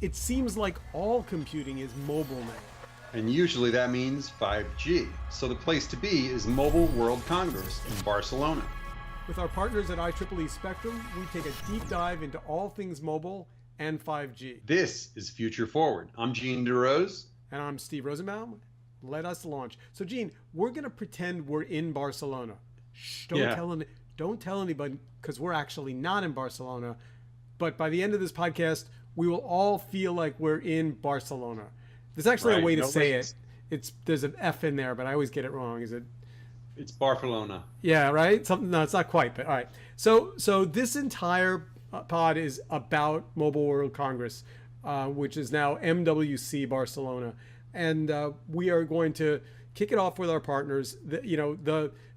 it seems like all computing is mobile now. And usually that means 5G. So the place to be is Mobile World Congress in Barcelona. With our partners at IEEE Spectrum, we take a deep dive into all things mobile and 5G. This is Future Forward. I'm Gene DeRose. And I'm Steve Rosenbaum. Let us launch. So, Gene, we're going to pretend we're in Barcelona. Shh, don't tell anybody, because we're actually not in Barcelona. But by the end of this podcast, we will all feel like we're in Barcelona. There's actually a way to say it. There's an F in there, but I always get it wrong. Is it? It's Barcelona. Yeah, right? No, it's not quite, but all right. So this entire pod is about Mobile World Congress, which is now MWC Barcelona. And we are going to kick it off with our partners. The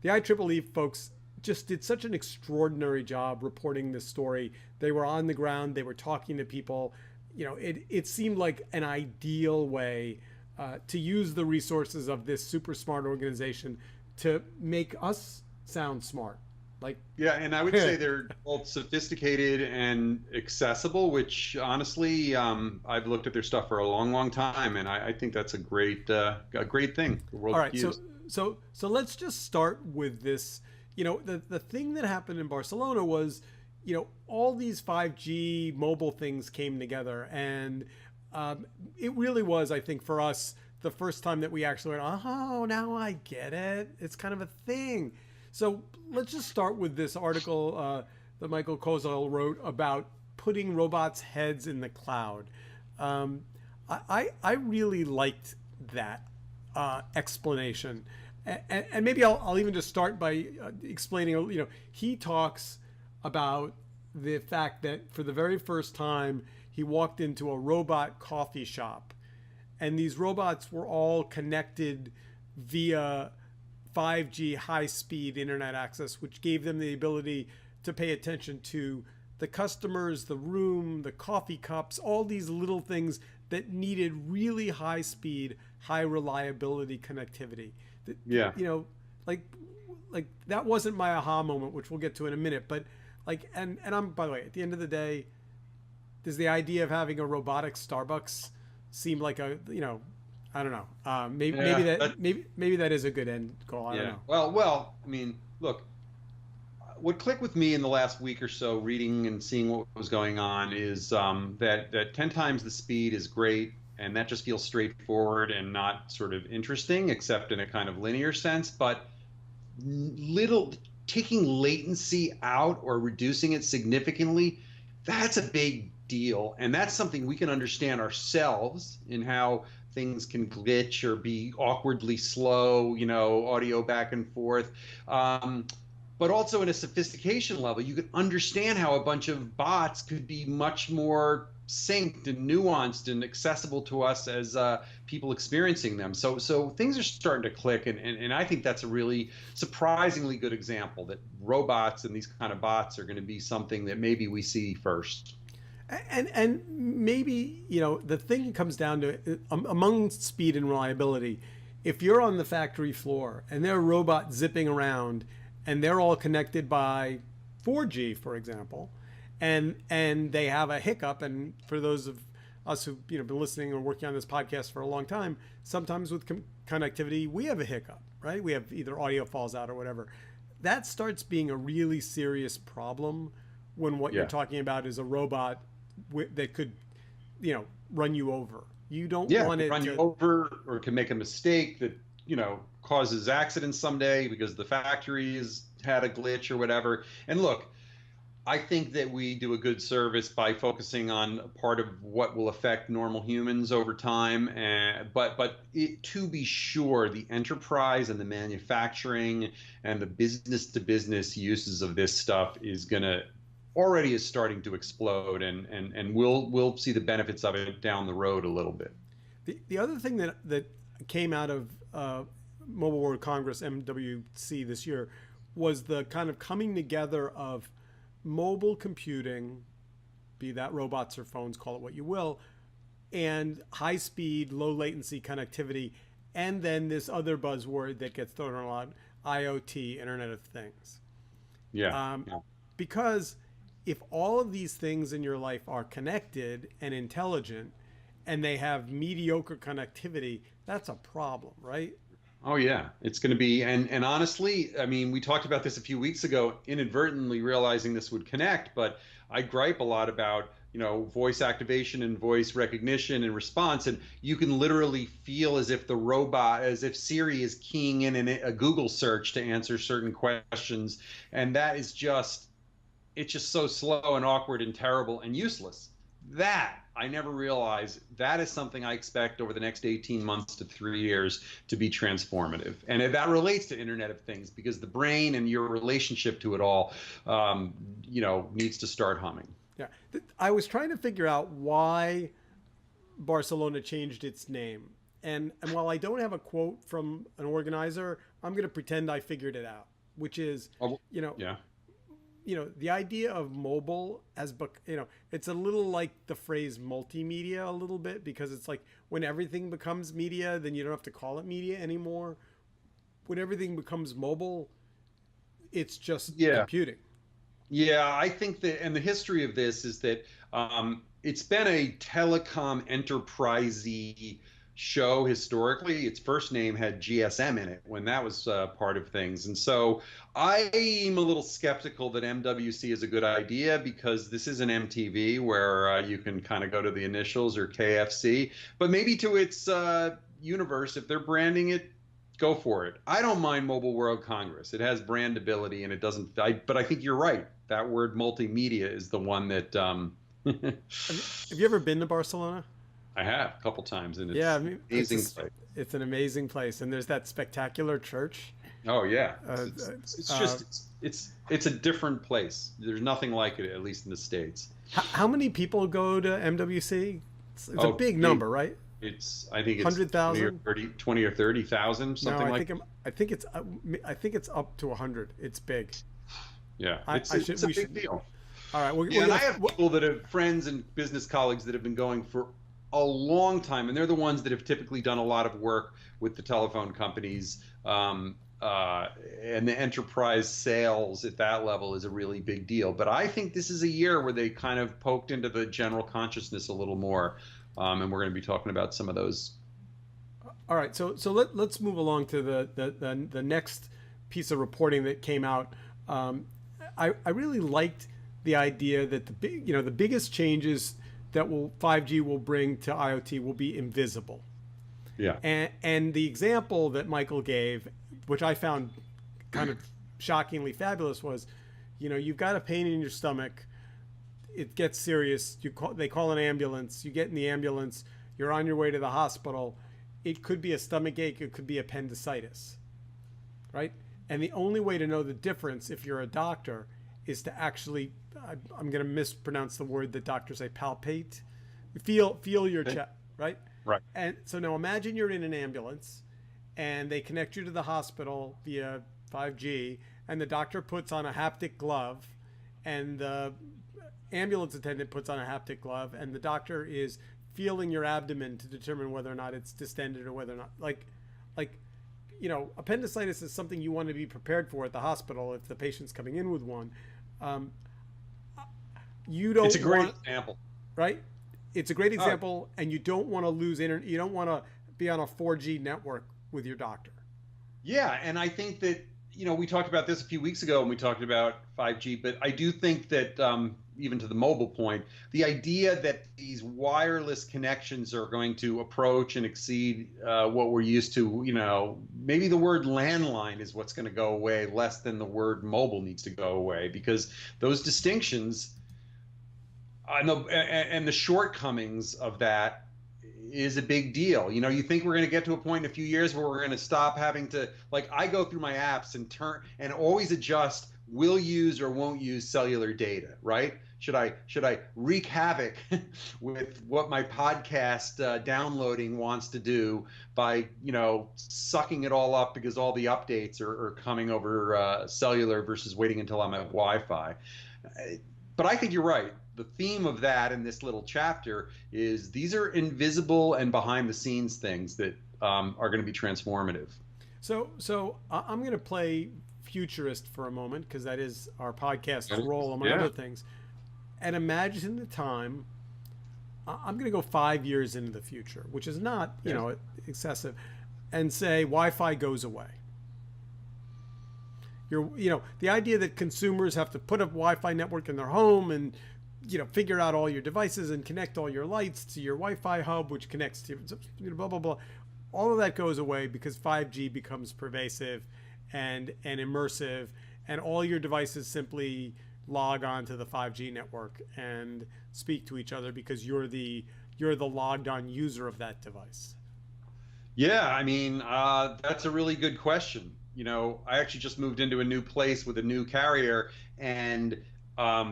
IEEE folks just did such an extraordinary job reporting this story. They were on the ground. They were talking to people. It seemed like an ideal way to use the resources of this super smart organization to make us sound smart. Yeah, and I would say they're both sophisticated and accessible, which honestly, I've looked at their stuff for a long, long time, and I think that's a great thing. The world. All right, so let's just start with this. The thing that happened in Barcelona was, all these 5G mobile things came together, and it really was, I think, for us, the first time that we actually went, oh, now I get it. It's kind of a thing. So let's just start with this article that Michael Koziol wrote about putting robots' heads in the cloud. I really liked that explanation. And maybe I'll even just start by explaining, he talks about the fact that for the very first time, he walked into a robot coffee shop, and these robots were all connected via 5G high-speed internet access, which gave them the ability to pay attention to the customers, the room, the coffee cups, all these little things that needed really high-speed, high-reliability connectivity. Yeah. Like that wasn't my aha moment, which we'll get to in a minute. But and I'm, by the way, at the end of the day, does the idea of having a robotic Starbucks seem like a, I don't know. Maybe that is a good end goal. I don't know. Well, I mean, look, what clicked with me in the last week or so, reading and seeing what was going on, is that 10 times the speed is great, and that just feels straightforward and not sort of interesting, except in a kind of linear sense. But taking latency out or reducing it significantly, that's a big deal, and that's something we can understand ourselves in how things can glitch or be awkwardly slow, audio back and forth. But also in a sophistication level, you can understand how a bunch of bots could be much more synced and nuanced and accessible to us as people experiencing them. So things are starting to click, and I think that's a really surprisingly good example that robots and these kind of bots are going to be something that maybe we see first. And maybe, the thing comes down to, among speed and reliability, if you're on the factory floor and there are robots zipping around and they're all connected by 4G, for example, and they have a hiccup, and for those of us who've been listening or working on this podcast for a long time, sometimes with connectivity, we have a hiccup, right? We have either audio falls out or whatever. That starts being a really serious problem when what you're talking about is a robot that could, run you over. You don't want it run you over, or can make a mistake that, causes accidents someday because the factory has had a glitch or whatever. And look, I think that we do a good service by focusing on part of what will affect normal humans over time. But to be sure, the enterprise and the manufacturing and the business-to-business uses of this stuff already is starting to explode, and we'll see the benefits of it down the road a little bit. The other thing that came out of Mobile World Congress, MWC, this year was the kind of coming together of mobile computing, be that robots or phones, call it what you will, and high speed, low latency connectivity, and then this other buzzword that gets thrown around a lot, IoT, Internet of Things. Yeah. Because if all of these things in your life are connected and intelligent and they have mediocre connectivity, that's a problem, right? Oh yeah, it's going to be, and honestly, I mean, we talked about this a few weeks ago, inadvertently realizing this would connect, but I gripe a lot about, voice activation and voice recognition and response, and you can literally feel as if as if Siri is keying in a Google search to answer certain questions, and that is it's just so slow and awkward and terrible and useless. That I never realized that is something I expect over the next 18 months to 3 years to be transformative. And that relates to Internet of Things, because the brain and your relationship to it all, needs to start humming. Yeah. I was trying to figure out why Barcelona changed its name. And while I don't have a quote from an organizer, I'm going to pretend I figured it out, which is, Yeah. The idea of mobile as, it's a little like the phrase multimedia a little bit, because it's like when everything becomes media, then you don't have to call it media anymore. When everything becomes mobile, it's just computing. Yeah, I think that, and the history of this is that it's been a telecom enterprise-y show historically. Its first name had GSM in it when that was part of things. And so I'm a little skeptical that MWC is a good idea, because this is an MTV where you can kind of go to the initials, or KFC, but maybe to its universe, if they're branding it, go for it. I don't mind Mobile World Congress. It has brandability and it doesn't, but I think you're right. That word multimedia is the one that. Have you ever been to Barcelona? I have a couple times, and it's an amazing place. It's an amazing place, and there's that spectacular church. Oh yeah, it's a different place. There's nothing like it, at least in the States. How many people go to MWC? It's a big number, right? I think it's 100,000, 20 or 30,000, something no, like. I think it's up to 100. It's big. Yeah, it's a big deal. All right, and I have people that have friends and business colleagues that have been going for a long time, and they're the ones that have typically done a lot of work with the telephone companies, and the enterprise sales at that level is a really big deal. But I think this is a year where they kind of poked into the general consciousness a little more, and we're going to be talking about some of those. All right, so let's move along to the next piece of reporting that came out. I really liked the idea that the biggest changes that 5G will bring to IoT will be invisible. Yeah. And the example that Michael gave, which I found kind of shockingly fabulous, was, you've got a pain in your stomach, it gets serious, they call an ambulance, you get in the ambulance, you're on your way to the hospital, it could be a stomach ache, it could be appendicitis, right? And the only way to know the difference, if you're a doctor, is to actually, I'm going to mispronounce the word that doctors say, palpate, feel your chest, right? Right. And so now imagine you're in an ambulance and they connect you to the hospital via 5G, and the doctor puts on a haptic glove, and the ambulance attendant puts on a haptic glove, and the doctor is feeling your abdomen to determine whether or not it's distended, or whether or not, appendicitis is something you want to be prepared for at the hospital if the patient's coming in with one. It's a great example, right? It's a great example, and you don't want to lose internet. You don't want to be on a 4G network with your doctor. Yeah, and I think that we talked about this a few weeks ago when we talked about 5G, but I do think that even to the mobile point, the idea that these wireless connections are going to approach and exceed what we're used to, maybe the word landline is what's going to go away, less than the word mobile needs to go away, because those distinctions and the shortcomings of that is a big deal. You think we're going to get to a point in a few years where we're going to stop having to, I go through my apps and always adjust, will use or won't use cellular data, right? Should I wreak havoc with what my podcast downloading wants to do by, sucking it all up because all the updates are coming over cellular versus waiting until I'm at Wi-Fi? But I think you're right. The theme of that in this little chapter is these are invisible and behind the scenes things that are going to be transformative. So I'm going to play futurist for a moment, because that is our podcast role, among other things. and imagine the time. I'm going to go 5 years into the future, which is not, excessive, and say Wi-Fi goes away. The idea that consumers have to put a Wi-Fi network in their home and, figure out all your devices and connect all your lights to your Wi-Fi hub, which connects to blah, blah, blah. All of that goes away because 5G becomes pervasive and immersive, and all your devices simply log on to the 5G network and speak to each other because you're the logged on user of that device. Yeah, I mean, that's a really good question. I actually just moved into a new place with a new carrier, and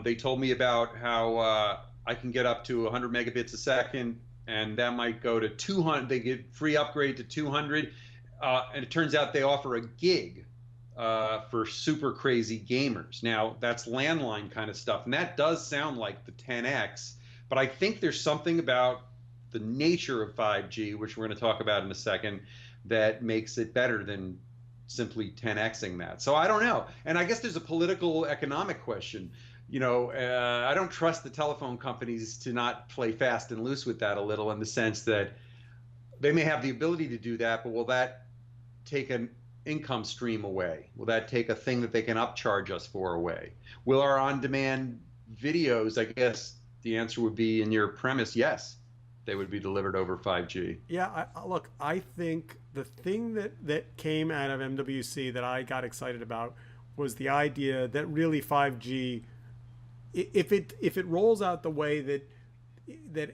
they told me about how I can get up to 100 megabits a second, and that might go to 200. They get free upgrade to 200, and it turns out they offer a gig for super crazy gamers. Now, that's landline kind of stuff, and that does sound like the 10x, but I think there's something about the nature of 5G, which we're going to talk about in a second, that makes it better than simply 10xing that. So I don't know. And I guess there's a political economic question. I don't trust the telephone companies to not play fast and loose with that a little, in the sense that they may have the ability to do that, but will that take an income stream away? Will that take a thing that they can upcharge us for away? Will our on-demand videos, I guess the answer would be, in your premise, yes, they would be delivered over 5G. Yeah, look, I think the thing that came out of MWC that I got excited about was the idea that really 5G, if it rolls out the way that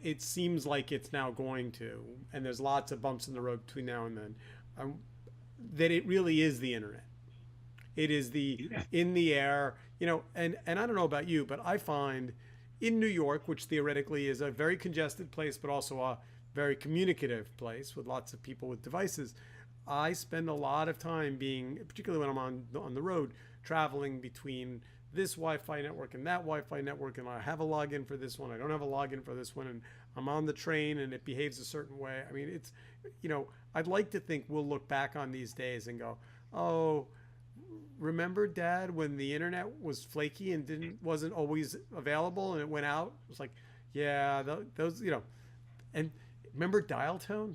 it seems like it's now going to, and there's lots of bumps in the road between now and then, that it really is the internet. It is the in the air, and I don't know about you, but I find in New York, which theoretically is a very congested place, but also a very communicative place with lots of people with devices, I spend a lot of time particularly when I'm on the road, traveling between this Wi-Fi network and that Wi-Fi network, and I have a login for this one, I don't have a login for this one, and I'm on the train and it behaves a certain way. I mean, it's, I'd like to think we'll look back on these days and go, oh, remember, Dad, when the internet was flaky and wasn't always available and it went out? It was like, yeah, those, and remember dial tone?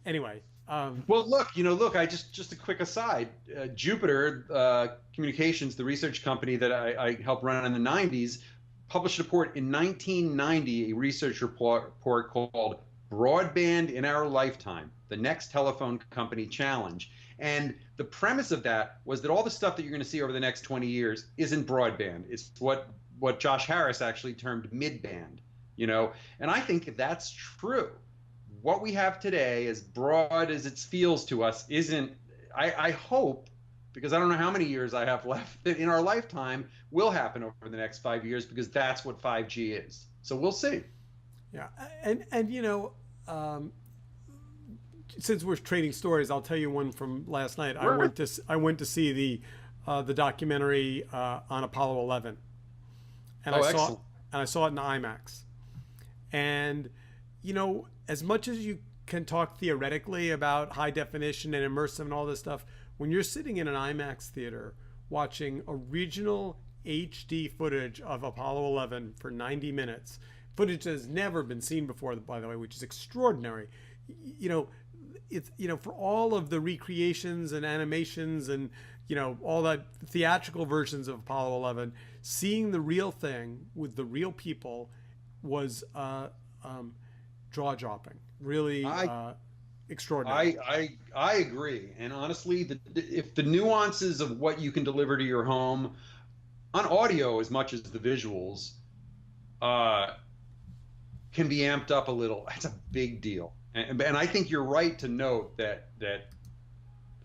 Anyway. Well, look, I just a quick aside. Jupiter Communications, the research company that I helped run in the 90s, published a report in 1990, a research report called Broadband in Our Lifetime, the Next Telephone Company Challenge. And the premise of that was that all the stuff that you're going to see over the next 20 years isn't broadband. It's what Josh Harris actually termed midband, And I think that's true. What we have today, as broad as it feels to us, isn't, I hope, because I don't know how many years I have left, that in our lifetime will happen over the next 5 years, because that's what 5G is. So we'll see. Yeah. And since we're trading stories, I'll tell you one from last night. Sure. I went to see the documentary on Apollo 11, and I saw it in IMAX. And as much as you can talk theoretically about high definition and immersive and all this stuff, when you're sitting in an IMAX theater watching original HD footage of Apollo 11 for 90 minutes, footage that has never been seen before, by the way, which is extraordinary. It's, for all of the recreations and animations and, all that theatrical versions of Apollo 11, seeing the real thing with the real people was jaw-dropping, really extraordinary. I agree. And honestly, if the nuances of what you can deliver to your home on audio as much as the visuals can be amped up a little, that's a big deal. And I think you're right to note that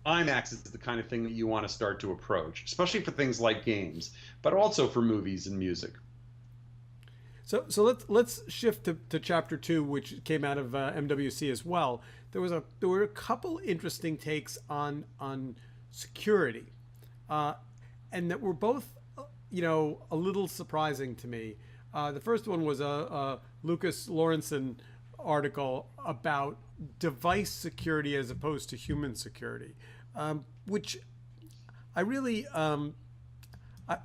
IMAX is the kind of thing that you want to start to approach, especially for things like games, but also for movies and music. So let's shift to chapter 2, which came out of MWC as well. There were a couple interesting takes on security, and that were both a little surprising to me. The first one was a Lucas Laursen article about device security as opposed to human security, which I really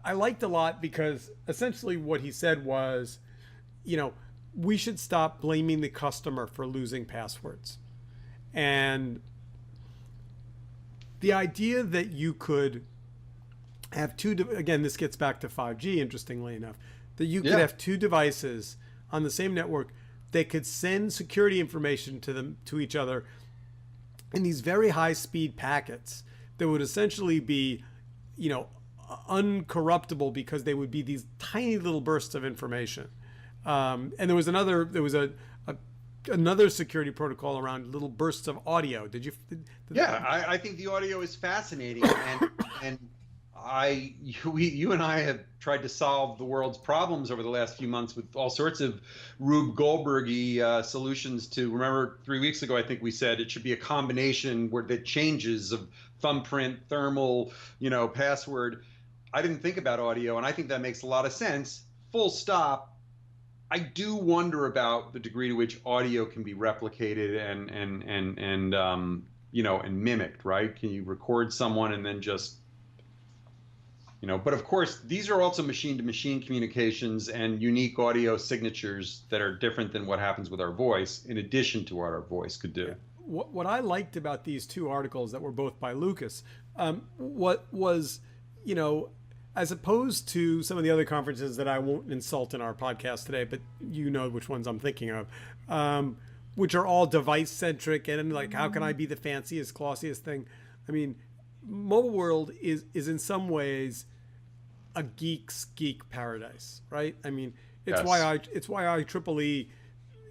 I liked a lot because essentially what he said was, you know, we should stop blaming the customer for losing passwords. And the idea that you could have again, this gets back to 5G, interestingly enough, that you could have two devices on the same network that could send security information to each other in these very high speed packets that would essentially be, you know, uncorruptible because they would be these tiny little bursts of information. And there was another security protocol around little bursts of audio. I think the audio is fascinating, and you and I have tried to solve the world's problems over the last few months with all sorts of Rube Goldberg-y solutions to, remember 3 weeks ago, I think we said it should be a combination that changes of thumbprint, thermal, you know, password. I didn't think about audio, and I think that makes a lot of sense. Full stop. I do wonder about the degree to which audio can be replicated and you know, and mimicked, right? Can you record someone and then just, you know, but of course, these are also machine-to-machine communications and unique audio signatures that are different than what happens with our voice, in addition to what our voice could do. What I liked about these two articles that were both by Lucas, what was, you know, as opposed to some of the other conferences that I won't insult in our podcast today, but you know which ones I'm thinking of, which are all device-centric and like, how can I be the fanciest, glossiest thing? I mean, Mobile World is in some ways a geek's geek paradise, right? I mean, it's why IEEE,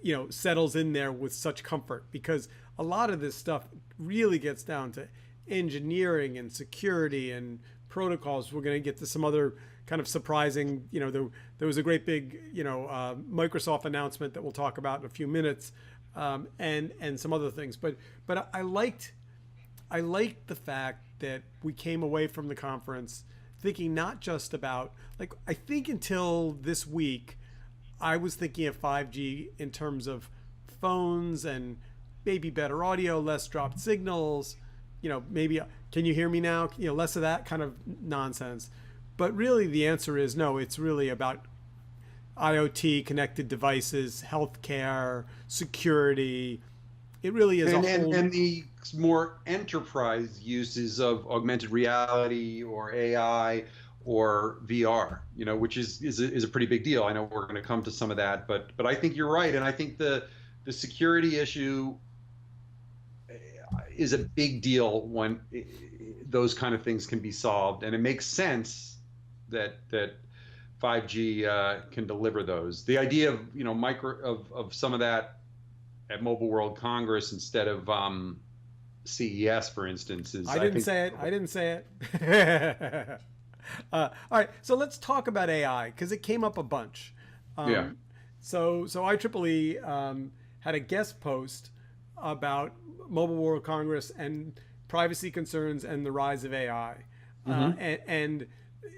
you know, settles in there with such comfort, because a lot of this stuff really gets down to engineering and security and protocols. We're going to get to some other kind of surprising, you know, there was a great big, you know, Microsoft announcement that we'll talk about in a few minutes, and some other things. But I liked the fact that we came away from the conference thinking not just about, like, I think until this week, I was thinking of 5G in terms of phones and maybe better audio, less dropped signals, you know, maybe, can you hear me now? You know, less of that kind of nonsense. But really the answer is no, it's really about IoT, connected devices, healthcare, security. It really is and the more enterprise uses of augmented reality or AI or VR, you know, which is a pretty big deal. I know we're going to come to some of that, but I think you're right, and I think the security issue is a big deal when those kind of things can be solved, and it makes sense that 5G can deliver those. The idea of, you know, of some of that at Mobile World Congress instead of CES, for instance, is I didn't say it. All right, so let's talk about AI, because it came up a bunch. So IEEE had a guest post about Mobile World Congress and privacy concerns and the rise of AI.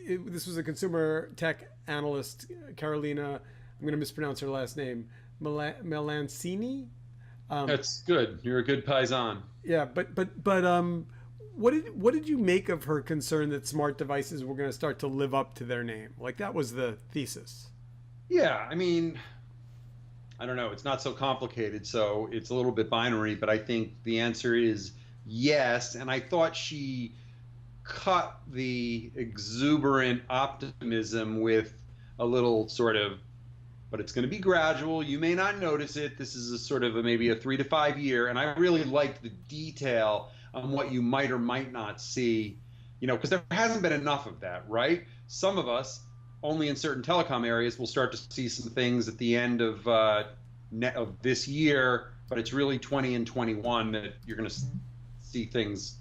This was a consumer tech analyst, Carolina, I'm going to mispronounce her last name, Melancini. That's good. You're a good paisan. Yeah, but what did you make of her concern that smart devices were going to start to live up to their name? Like, that was the thesis. Yeah, I mean, I don't know. It's not so complicated, so it's a little bit binary, but I think the answer is yes. And I thought she cut the exuberant optimism with a little sort of, but it's going to be gradual. You may not notice it. This is a sort of maybe a 3 to 5 year. And I really liked the detail on what you might or might not see, you know, because there hasn't been enough of that, right? Some of us, only in certain telecom areas, will start to see some things at the end of this year, but it's really 20 and 21 that you're going to see things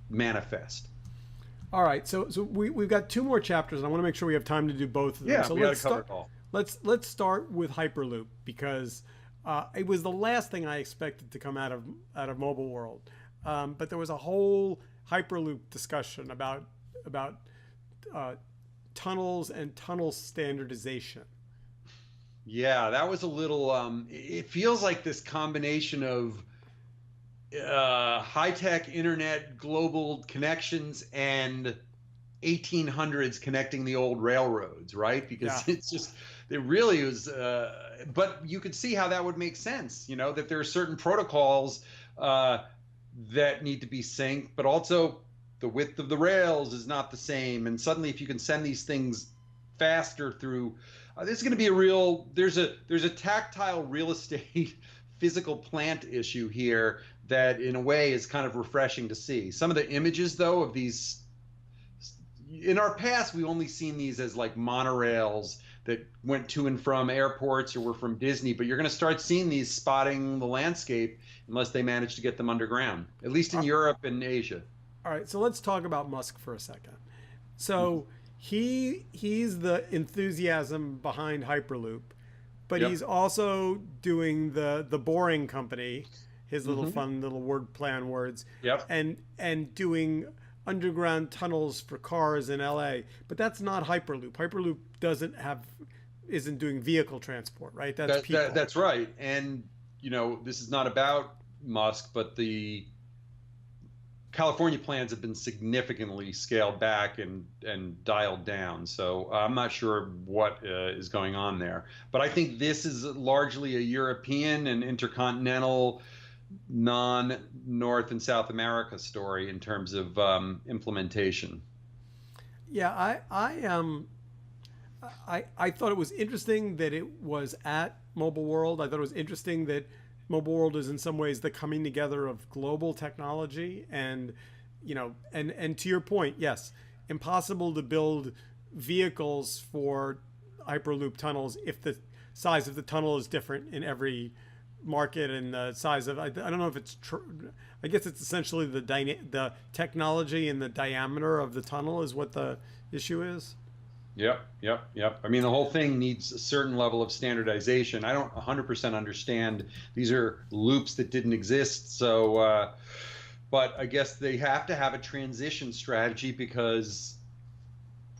manifest. All right, so we've got 2 more chapters, and I want to make sure we have time to do both of them. Yeah, so we got to cover it all. Let's start with Hyperloop, because it was the last thing I expected to come out of Mobile World, but there was a whole Hyperloop discussion about tunnels and tunnel standardization. Yeah, that was a little. It feels like this combination of high-tech internet, global connections, and 1800s connecting the old railroads, right? Yeah. Because it's just, it really was, but you could see how that would make sense, you know, that there are certain protocols that need to be synced, but also the width of the rails is not the same. And suddenly, if you can send these things faster through, there's going to be a real, there's a tactile real estate physical plant issue here that in a way is kind of refreshing to see. Some of the images though of these, in our past, we've only seen these as like monorails that went to and from airports or were from Disney, but you're going to start seeing these spotting the landscape unless they manage to get them underground, at least in Europe and Asia. All right, so let's talk about Musk for a second. So he's the enthusiasm behind Hyperloop, but Yep. he's also doing the Boring Company, his little fun little word play on words, Yep. and doing underground tunnels for cars in LA. But that's not Hyperloop. Hyperloop isn't doing vehicle transport, right? That's people. That's right. And, you know, this is not about Musk, but the California plans have been significantly scaled back and dialed down. So I'm not sure what is going on there. But I think this is largely a European and intercontinental, non-North and South America story in terms of implementation. Yeah, I thought it was interesting that it was at Mobile World. I thought it was interesting that Mobile World is in some ways the coming together of global technology, and you know, and to your point, yes, impossible to build vehicles for Hyperloop tunnels if the size of the tunnel is different in every market, and the size of, I don't know if it's true. I guess it's essentially the technology and the diameter of the tunnel is what the issue is. Yep. I mean, the whole thing needs a certain level of standardization. I don't 100% understand. These are loops that didn't exist. So, but I guess they have to have a transition strategy, because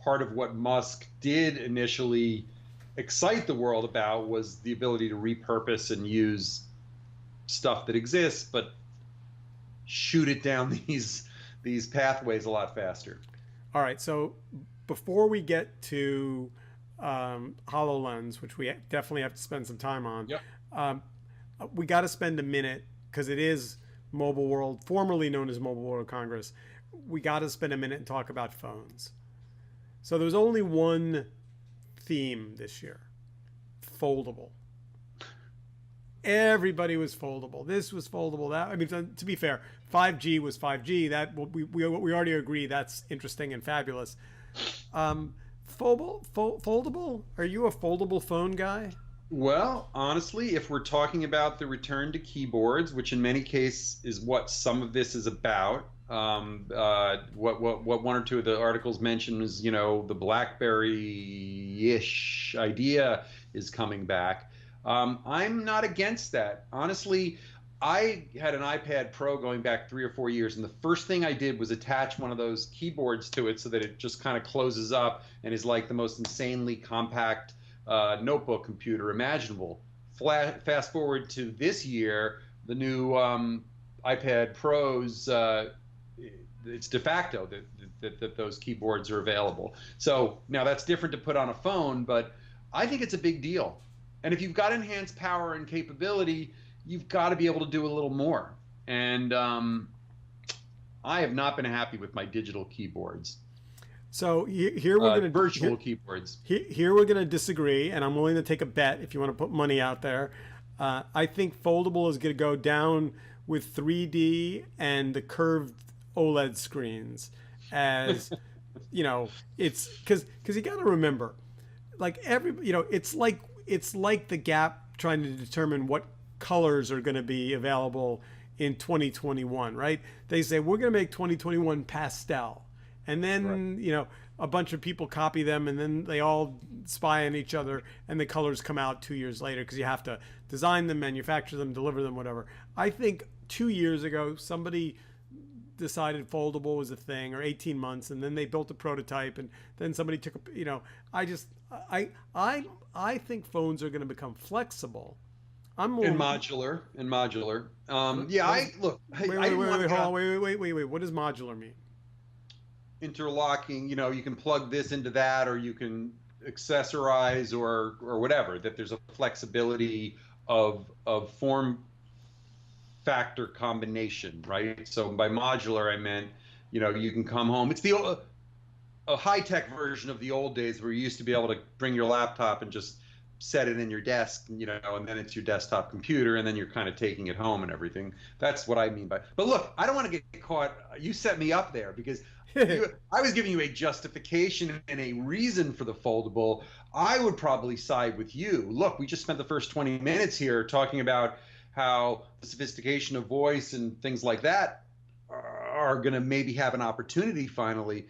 part of what Musk did initially excite the world about was the ability to repurpose and use stuff that exists, but shoot it down these pathways a lot faster. All right, so before we get to HoloLens, which we definitely have to spend some time on, we got to spend a minute, because it is Mobile World, formerly known as Mobile World Congress. We got to spend a minute and talk about phones. So there was only one theme this year: foldable. Everybody was foldable. This was foldable. That, I mean, to be fair, 5G was 5G. That we already agree that's interesting and fabulous. Foldable? Are you a foldable phone guy? Well, honestly, if we're talking about the return to keyboards, which in many cases is what some of this is about, what one or two of the articles mentioned is, you know, the BlackBerry-ish idea is coming back. I'm not against that. Honestly, I had an iPad Pro going back 3 or 4 years, and the first thing I did was attach one of those keyboards to it so that it just kind of closes up and is like the most insanely compact notebook computer imaginable. Fast forward to this year, the new iPad Pros, it's de facto that those keyboards are available. So now that's different to put on a phone, but I think it's a big deal. And if you've got enhanced power and capability, you've got to be able to do a little more. And I have not been happy with my digital keyboards. So here we're going to virtual keyboards. Here we're going to disagree, and I'm willing to take a bet if you want to put money out there. I think foldable is going to go down with 3D and the curved OLED screens, as you know. It's because you got to remember, like it's like the Gap trying to determine what colors are going to be available in 2021, right? They say we're going to make 2021 pastel. And then, a bunch of people copy them, and then they all spy on each other, and the colors come out 2 years later, because you have to design them, manufacture them, deliver them, whatever. I think 2 years ago, somebody decided foldable was a thing, or 18 months, and then they built a prototype, and then somebody took I think phones are going to become flexible. I'm more modular. Wait. Wait. What does modular mean? interlocking, you can plug this into that, or you can accessorize or whatever, that there's a flexibility of form factor combination, right? So by modular, I meant, you can come home. It's a high-tech version of the old days where you used to be able to bring your laptop and just set it in your desk, and then it's your desktop computer, and then you're kind of taking it home and everything. That's what I mean by. But look, I don't want to get caught. You set me up there because I was giving you a justification and a reason for the foldable. I would probably side with you. Look, we just spent the first 20 minutes here talking about how the sophistication of voice and things like that are going to maybe have an opportunity finally.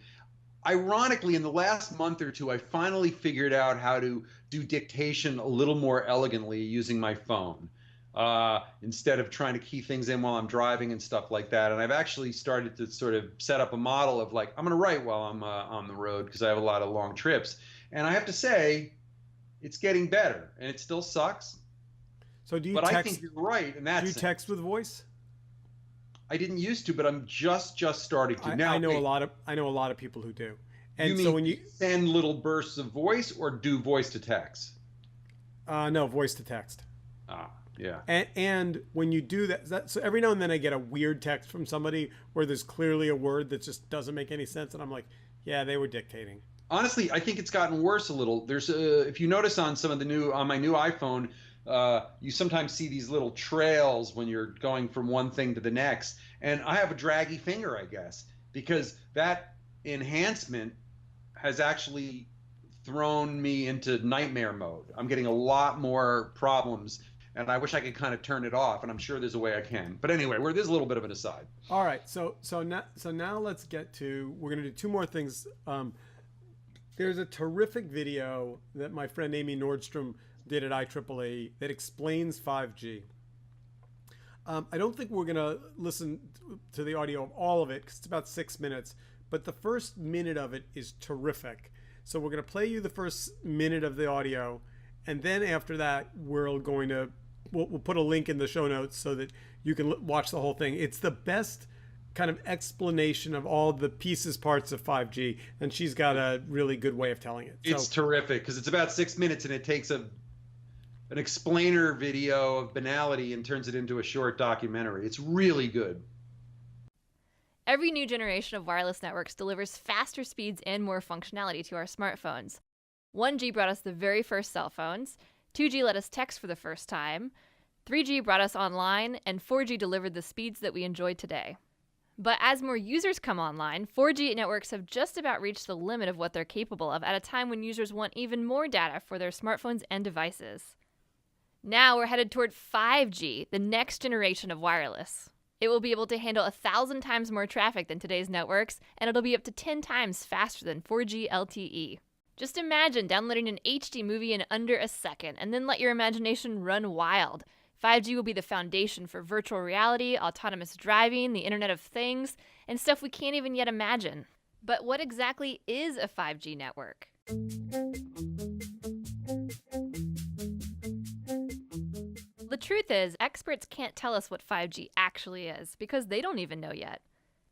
Ironically, in the last month or two, I finally figured out how to do dictation a little more elegantly using my phone, instead of trying to key things in while I'm driving and stuff like that. And I've actually started to sort of set up a model of like, I'm going to write while I'm on the road because I have a lot of long trips. And I have to say, it's getting better, and it still sucks. So do you but text? I think you're right in that Do you sense. Text with voice? I didn't used to, but I'm just starting to now. I know a lot of people who do. And you so mean when you send little bursts of voice or do voice to text? no, voice to text. Yeah. And when you do that, so every now and then I get a weird text from somebody where there's clearly a word that just doesn't make any sense, and I'm like, yeah, they were dictating. Honestly, I think it's gotten worse a little. There's if you notice on my new iPhone, you sometimes see these little trails when you're going from one thing to the next. And I have a draggy finger, I guess, because that enhancement has actually thrown me into nightmare mode. I'm getting a lot more problems, and I wish I could kind of turn it off, and I'm sure there's a way I can. But anyway, there's a little bit of an aside. All right, so now let's get to, we're going to do two more things. There's a terrific video that my friend Amy Nordstrom did at IEEE that explains 5G. I don't think we're going to listen to the audio of all of it because it's about 6 minutes, but the first minute of it is terrific. So we're going to play you the first minute of the audio, and then after that, we'll put a link in the show notes so that you can watch the whole thing. It's the best kind of explanation of all the pieces, parts of 5G, and she's got a really good way of telling it. It's terrific because it's about 6 minutes, and it takes an explainer video of banality and turns it into a short documentary. It's really good. Every new generation of wireless networks delivers faster speeds and more functionality to our smartphones. 1G brought us the very first cell phones, 2G let us text for the first time, 3G brought us online, and 4G delivered the speeds that we enjoy today. But as more users come online, 4G networks have just about reached the limit of what they're capable of at a time when users want even more data for their smartphones and devices. Now we're headed toward 5G, the next generation of wireless. It will be able to handle 1,000 times more traffic than today's networks, and it'll be up to 10 times faster than 4G LTE. Just imagine downloading an HD movie in under a second, and then let your imagination run wild. 5G will be the foundation for virtual reality, autonomous driving, the Internet of Things, and stuff we can't even yet imagine. But what exactly is a 5G network? The truth is, experts can't tell us what 5G actually is because they don't even know yet.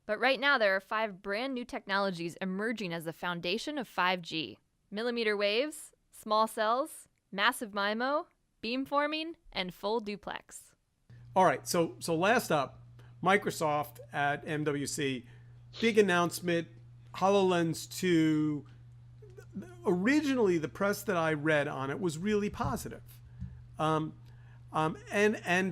But right now, there are 5 brand new technologies emerging as the foundation of 5G. Millimeter waves, small cells, massive MIMO, beamforming, and full duplex. All right, so last up, Microsoft at MWC, big announcement, HoloLens 2. Originally, the press that I read on it was really positive. And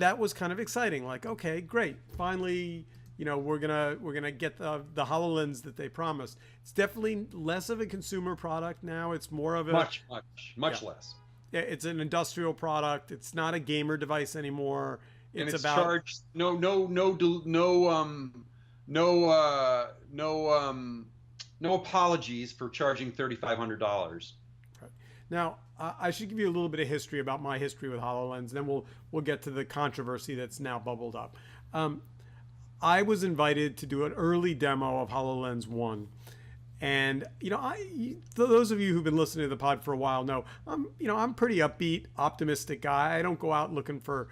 that was kind of exciting. Like, okay, great. Finally, we're gonna get the HoloLens that they promised. It's definitely less of a consumer product now. It's more of a much less. Yeah, it's an industrial product. It's not a gamer device anymore. It's about charged no apologies for charging $3,500. Now, I should give you a little bit of history about my history with HoloLens. Then we'll get to the controversy that's now bubbled up. I was invited to do an early demo of HoloLens 1. And, those of you who've been listening to the pod for a while know, I'm pretty upbeat, optimistic guy. I don't go out looking to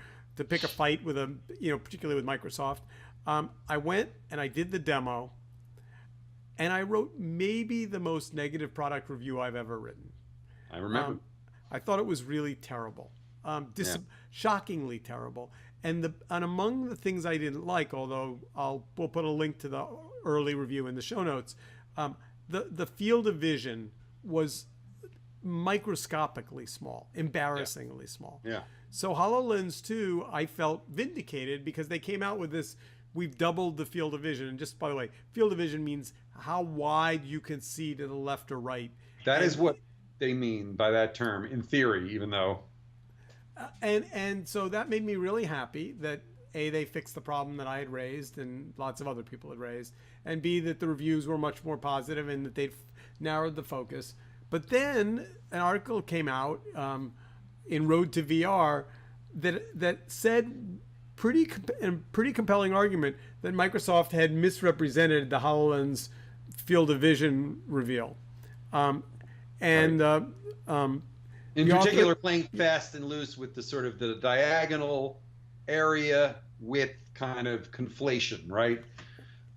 pick a fight with particularly with Microsoft. I went and I did the demo. and I wrote maybe the most negative product review I've ever written. I remember. I thought it was really terrible, shockingly terrible. And among the things I didn't like, although we'll put a link to the early review in the show notes, the field of vision was microscopically small, embarrassingly small. Yeah. So HoloLens 2, I felt vindicated because they came out with this, we've doubled the field of vision. And just by the way, field of vision means how wide you can see to the left or right. That is what they mean by that term, in theory, even though. And so that made me really happy that A, they fixed the problem that I had raised and lots of other people had raised, and B, that the reviews were much more positive and that they've narrowed the focus. But then an article came out in Road to VR that said pretty compelling argument that Microsoft had misrepresented the HoloLens field of vision reveal. In particular, playing fast and loose with the sort of the diagonal area width kind of conflation, right?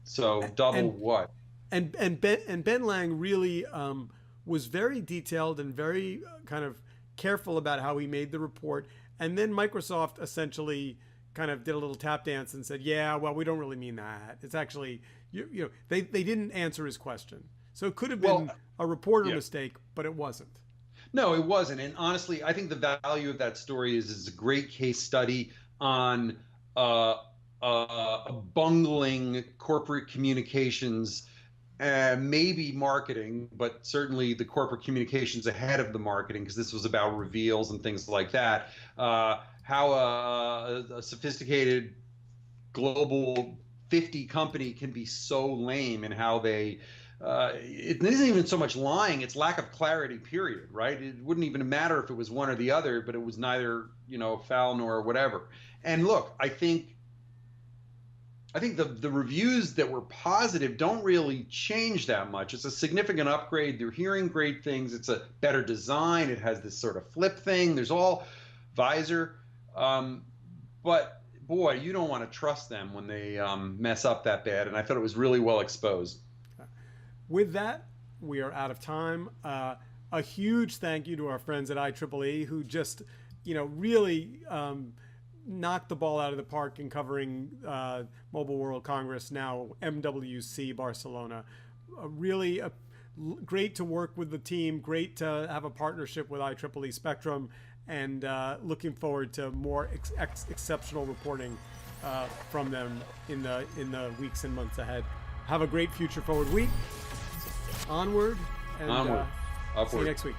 So double what? And Ben Lang really was very detailed and very kind of careful about how he made the report. And then Microsoft essentially kind of did a little tap dance and said, yeah, well, we don't really mean that. It's actually, they didn't answer his question. So it could have been a reporter mistake, but it wasn't. No, it wasn't. And honestly, I think the value of that story is it's a great case study on a bungling corporate communications, maybe marketing, but certainly the corporate communications ahead of the marketing, because this was about reveals and things like that. How a sophisticated global 50 company can be so lame in how they it isn't even so much lying, it's lack of clarity, period, right? It wouldn't even matter if it was one or the other, but it was neither, foul nor whatever. And look, I think the reviews that were positive don't really change that much. It's a significant upgrade. They're hearing great things. It's a better design. It has this sort of flip thing. There's all visor. But boy, you don't want to trust them when they mess up that bad. And I thought it was really well exposed. With that, we are out of time. A huge thank you to our friends at IEEE who just, really knocked the ball out of the park in covering Mobile World Congress, now MWC Barcelona. Really great to work with the team, great to have a partnership with IEEE Spectrum, and looking forward to more exceptional reporting from them in the weeks and months ahead. Have a great Future Forward week. Onward and Onward. see you next week.